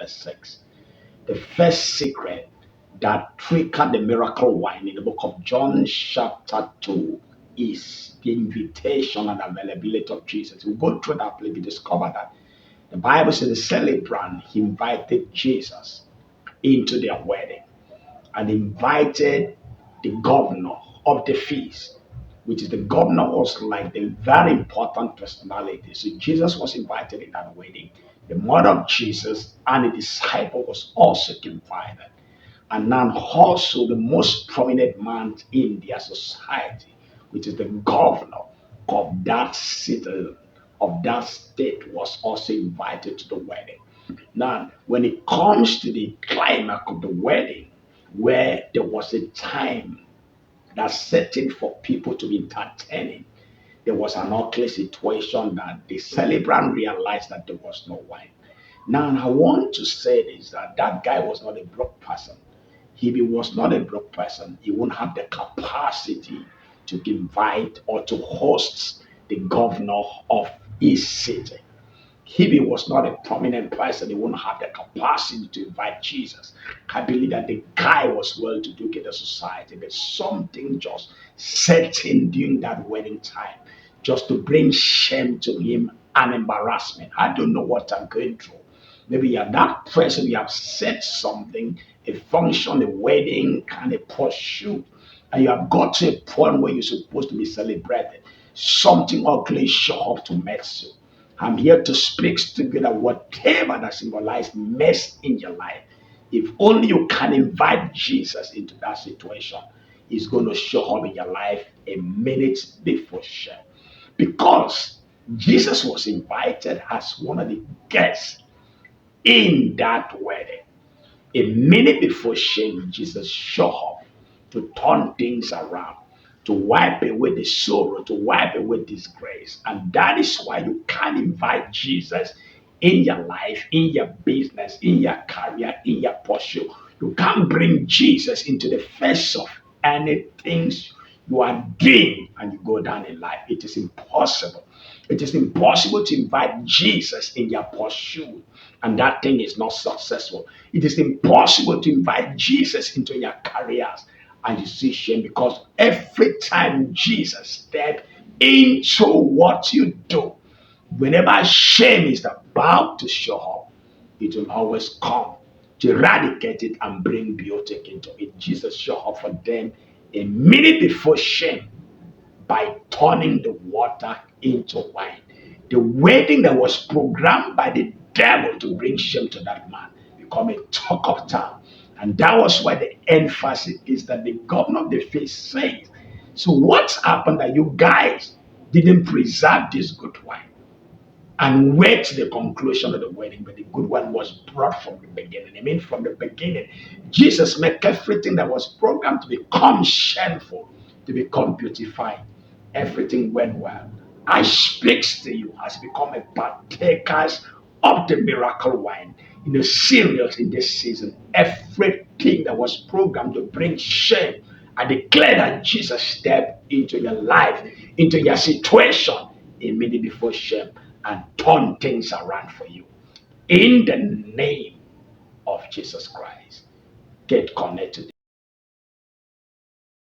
verse 6. The first secret that triggered the miracle wine in the book of John, chapter 2, is the invitation and availability of Jesus. We go through that place, we discover that the Bible says the celebrant invited Jesus into their wedding and invited the governor of the feast, which is the governor was like the very important personality. So Jesus was invited in that wedding. The mother of Jesus and the disciple was also invited. And now also the most prominent man in their society, which is the governor of that city, of that state, was also invited to the wedding. Now, when it comes to the climax of the wedding, where there was a time that's setting for people to be entertaining, there was an ugly situation that the celebrant realized that there was no wine. Now, I want to say this, that that guy was not a broke person. If he was not a broke person, he wouldn't have the capacity to invite or to host the governor of his city. If he was not a prominent person, he wouldn't have the capacity to invite Jesus. I believe that the guy was well to do in the society, but something just set in during that wedding time just to bring shame to him and embarrassment. I don't know what I'm going through. Maybe you're that person, you have said something, a function, a wedding, kind of pursuit, and you have got to a point where you're supposed to be celebrated. Something ugly show up to mess you. I'm here to speak together whatever that symbolizes mess in your life. If only you can invite Jesus into that situation, He's going to show up in your life a minute before share. Because Jesus was invited as one of the guests in that wedding. A minute before shame, Jesus showed up to turn things around, to wipe away the sorrow, to wipe away disgrace. And that is why you can't invite Jesus in your life, in your business, in your career, in your pursuit. You can't bring Jesus into the face of anything you are doing and you go down in life. It is impossible. It is impossible to invite Jesus in your pursuit and that thing is not successful. It is impossible to invite Jesus into your careers and you see shame, because every time Jesus steps into what you do, whenever shame is about to show up, it will always come to eradicate it and bring beauty into it. Jesus showed up for them a minute before shame by turning the water into wine. The wedding that was programmed by the devil to bring shame to that man become a talk of town. And that was why the emphasis is that the governor of the feast says, so what's happened that you guys didn't preserve this good wine and wait to the conclusion of the wedding, but the good one was brought from the beginning. I mean, from the beginning, Jesus made everything that was programmed to become shameful, to become beautified. Everything went well. I speak to you as become a partakers of the miracle wine. Serious in this season. Everything that was programmed to bring shame, I declare that Jesus stepped into your life, into your situation, immediately before shame, and turn things around for you. In the name of Jesus Christ, get connected.